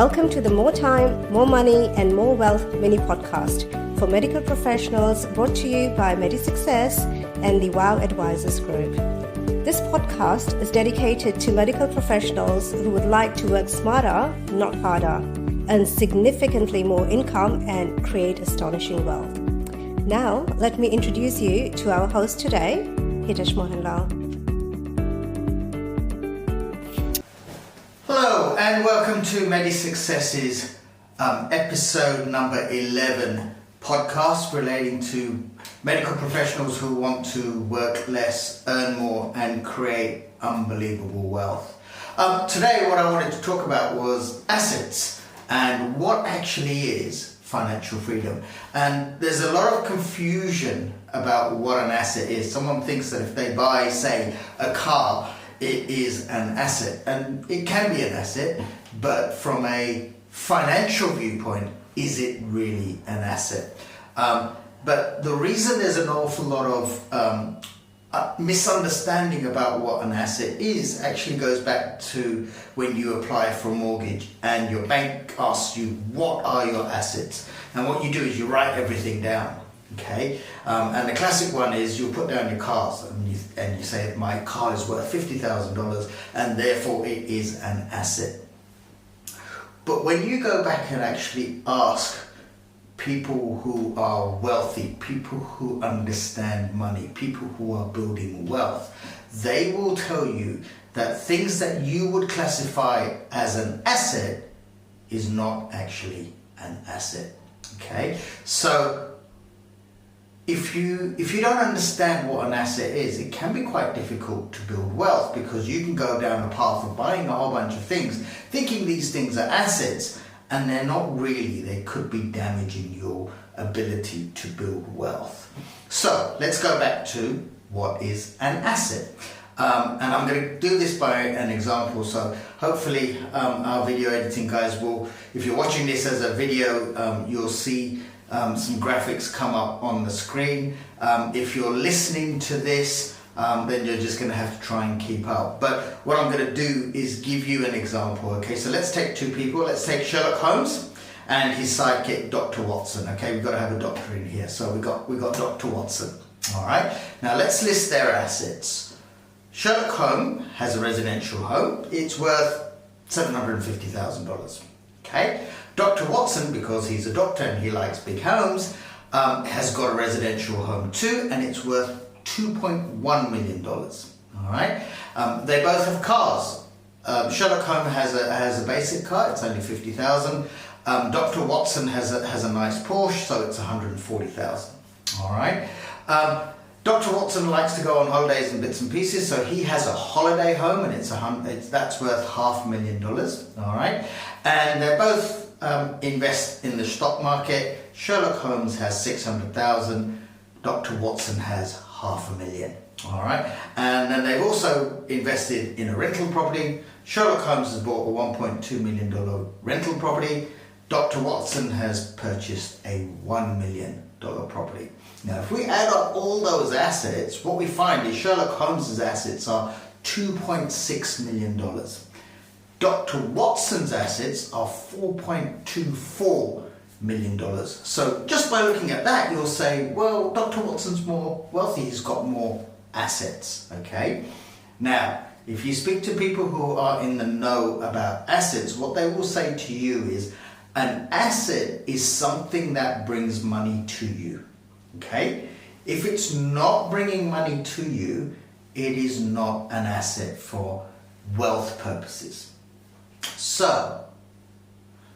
Welcome to the More Time, More Money and More Wealth mini podcast for medical professionals, brought to you by MediSuccess and the WOW Advisors Group. This podcast is dedicated to medical professionals who would like to work smarter, not harder, earn significantly more income and create astonishing wealth. Now, let me introduce you to our host today, Hitesh Mohanlal. Hello and welcome to MediSuccess's episode number 11 podcast relating to medical professionals who want to work less, earn more and create unbelievable wealth. Today what I wanted to talk about was assets and what actually is financial freedom. And there's a lot of confusion about what an asset is. Someone thinks that if they buy, say, a car, it is an asset, and it can be an asset, but from a financial viewpoint, is it really an asset? But the reason there's an awful lot of misunderstanding about what an asset is actually goes back to when you apply for a mortgage and your bank asks you, what are your assets? And what you do is you write everything down. Okay, and the classic one is you'll put down your cars and you say my car is worth $50,000 and therefore it is an asset. But when you go back and actually ask people who are wealthy, people who understand money, people who are building wealth, they will tell you that things that you would classify as an asset is not actually an asset. Okay, so if you don't understand what an asset is, it can be quite difficult to build wealth, because you can go down the path of buying a whole bunch of things, thinking these things are assets, and they're not really. They could be damaging your ability to build wealth. So let's go back to what is an asset. And I'm going to do this by an example. So hopefully our video editing guys will, if you're watching this as a video, you'll see some graphics come up on the screen. If you're listening to this, then you're just going to have to try and keep up. But what I'm going to do is give you an example. Okay, so let's take two people. Let's take Sherlock Holmes and his sidekick, Dr. Watson. Okay, we've got to have a doctor in here. So we got Dr. Watson. All right. Now let's list their assets. Sherlock Holmes has a residential home. It's worth $750,000. Okay. Dr. Watson, because he's a doctor and he likes big homes, has got a residential home too, and it's worth $2.1 million. All right. They both have cars. Sherlock Holmes has a basic car. It's only $50,000. Dr. Watson has a nice Porsche, so it's $140,000. All right. Dr. Watson likes to go on holidays and bits and pieces, so he has a holiday home, and that's worth $500,000. All right, and they both invest in the stock market. Sherlock Holmes has $600,000. Dr. Watson has $500,000. All right, and then they've also invested in a rental property. Sherlock Holmes has bought a $1.2 million rental property. Dr. Watson has purchased a $1 million property. Now, if we add up all those assets, what we find is Sherlock Holmes' assets are $2.6 million. Dr. Watson's assets are $4.24 million. So just by looking at that, you'll say, well, Dr. Watson's more wealthy, he's got more assets, okay? Now, if you speak to people who are in the know about assets, what they will say to you is, an asset is something that brings money to you. Okay? If it's not bringing money to you, it is not an asset for wealth purposes. So,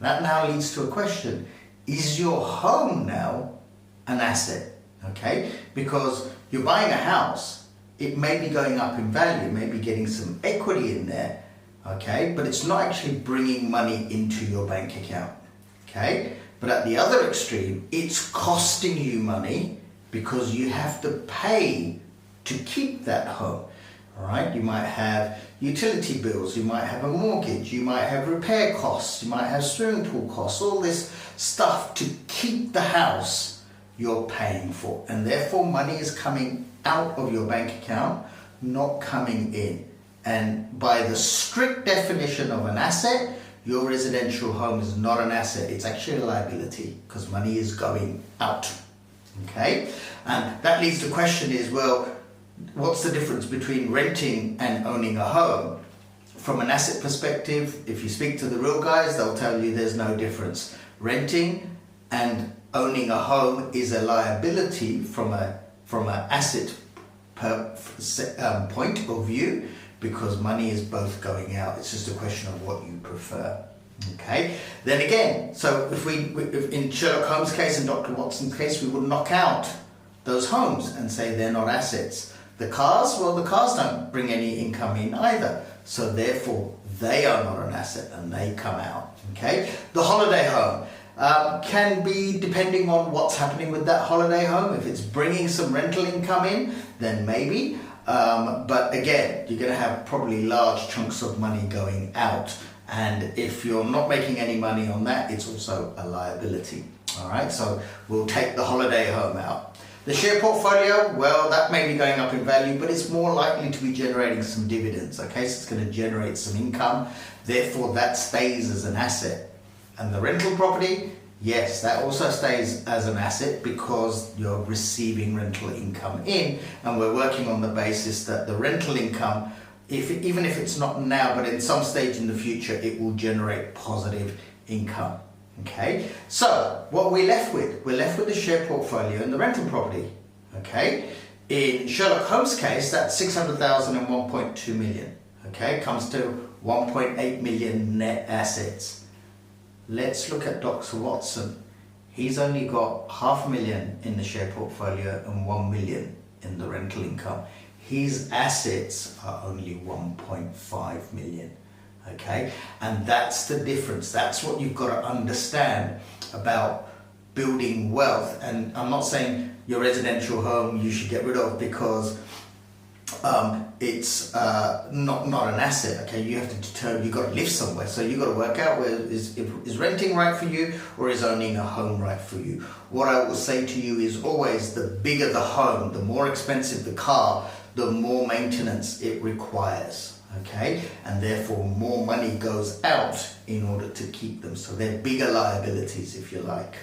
that now leads to a question. Is your home now an asset? Okay? Because you're buying a house, it may be going up in value, maybe getting some equity in there, okay? But it's not actually bringing money into your bank account, okay? But at the other extreme, it's costing you money because you have to pay to keep that home. All right, you might have utility bills, you might have a mortgage, you might have repair costs, you might have swimming pool costs, all this stuff to keep the house you're paying for. And therefore money is coming out of your bank account, not coming in. And by the strict definition of an asset, your residential home is not an asset, it's actually a liability because money is going out. Okay? And that leads to the question is, well, what's the difference between renting and owning a home? From an asset perspective, if you speak to the real guys, they'll tell you there's no difference. Renting and owning a home is a liability from an asset point of view, because money is both going out. It's just a question of what you prefer. Okay. Then again, so if in Sherlock Holmes' case and Dr. Watson's case, we would knock out those homes and say they're not assets. The cars, well, the cars don't bring any income in either, so therefore they are not an asset and they come out. Okay. The holiday home can be, depending on what's happening with that holiday home. If it's bringing some rental income in, then maybe. But again, you're going to have probably large chunks of money going out. And if you're not making any money on that, it's also a liability. All right, so we'll take the holiday home out. The share portfolio, well, that may be going up in value, but it's more likely to be generating some dividends. Okay, so it's going to generate some income. Therefore, that stays as an asset. And the rental property, yes, that also stays as an asset because you're receiving rental income in, and we're working on the basis that the rental income, even if it's not now, but in some stage in the future, it will generate positive income. Okay, so what are we left with? We're left with the share portfolio and the rental property. Okay, in Sherlock Holmes' case, that's 600,000 and 1.2 million. Okay, comes to 1.8 million net assets. Let's look at Dr. Watson. He's only got 500,000 in the share portfolio and 1 million in the rental income. His assets are only 1.5 million. Okay, and that's the difference. That's what you've got to understand about building wealth. And I'm not saying your residential home you should get rid of because it's not an asset. Okay, you have to determine, you've got to live somewhere, so you've got to work out where is renting right for you or is owning a home right for you. What I will say to you is always, the bigger the home, the more expensive the car, the more maintenance it requires. Okay, and therefore more money goes out in order to keep them, so they're bigger liabilities, if you like.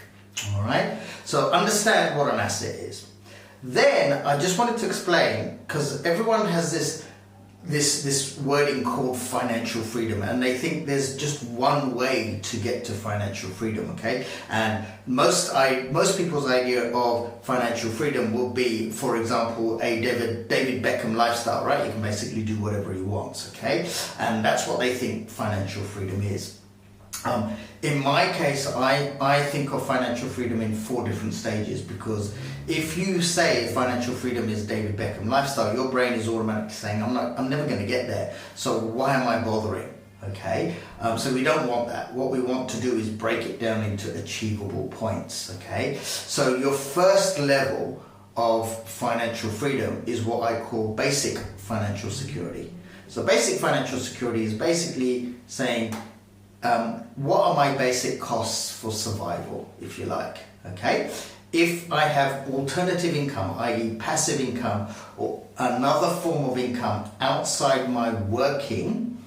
All right, so understand what an asset is. Then I just wanted to explain, because everyone has this wording called financial freedom, and they think there's just one way to get to financial freedom. Okay, and most people's idea of financial freedom will be, for example, a David Beckham lifestyle, right? You can basically do whatever he wants. Okay, and that's what they think financial freedom is. In my case, I think of financial freedom in 4 different stages, because if you say financial freedom is David Beckham lifestyle, your brain is automatically saying, I'm never going to get there, so why am I bothering? Okay, so we don't want that. What we want to do is break it down into achievable points. Okay, so your first level of financial freedom is what I call basic financial security. So basic financial security is basically saying, what are my basic costs for survival, if you like. Okay, if I have alternative income, i.e. passive income or another form of income outside my working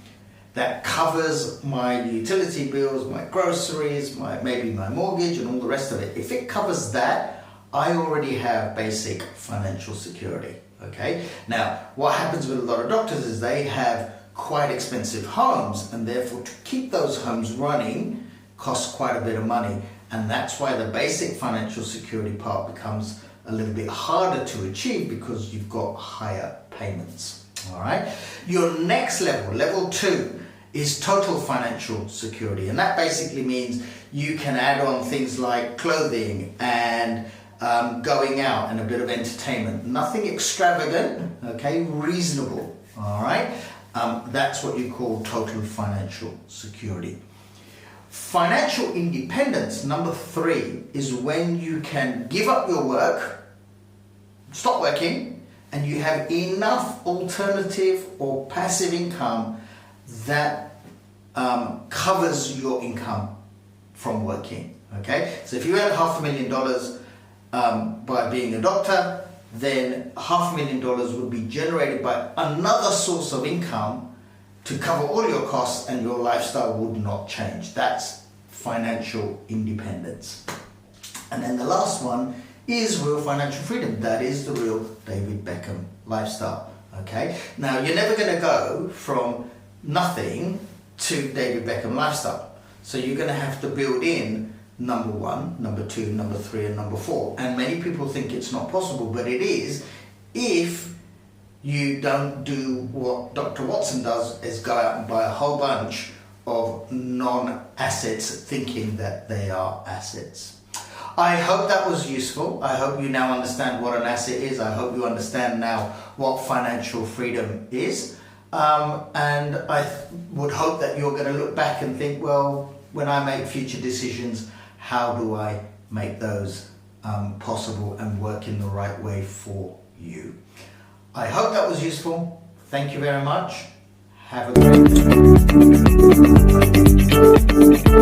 that covers my utility bills, my groceries, maybe my mortgage and all the rest of it, if it covers that, I already have basic financial security. Okay, now what happens with a lot of doctors is they have quite expensive homes, and therefore to keep those homes running costs quite a bit of money, and that's why the basic financial security part becomes a little bit harder to achieve, because you've got higher payments. All right, your next level, level 2, is total financial security, and that basically means you can add on things like clothing and going out and a bit of entertainment. Nothing extravagant, okay, reasonable. All right, that's what you call total financial security. Financial independence, number 3, is when you can give up your work, stop working, and you have enough alternative or passive income that covers your income from working. Okay, so if you earn $500,000 by being a doctor, then $500,000 would be generated by another source of income to cover all your costs and your lifestyle would not change. That's financial independence. And then the last one is real financial freedom. That is the real David Beckham lifestyle. Okay, now you're never going to go from nothing to David Beckham lifestyle. So you're going to have to build in number 1, number 2, number 3 and number 4. And many people think it's not possible, but it is if you don't do what Dr. Watson does, is go out and buy a whole bunch of non-assets thinking that they are assets. I hope that was useful. I hope you now understand what an asset is. I hope you understand now what financial freedom is. And I would hope that you're going to look back and think, well, when I make future decisions, how do I make those possible and work in the right way for you? I hope that was useful. Thank you very much. Have a great day.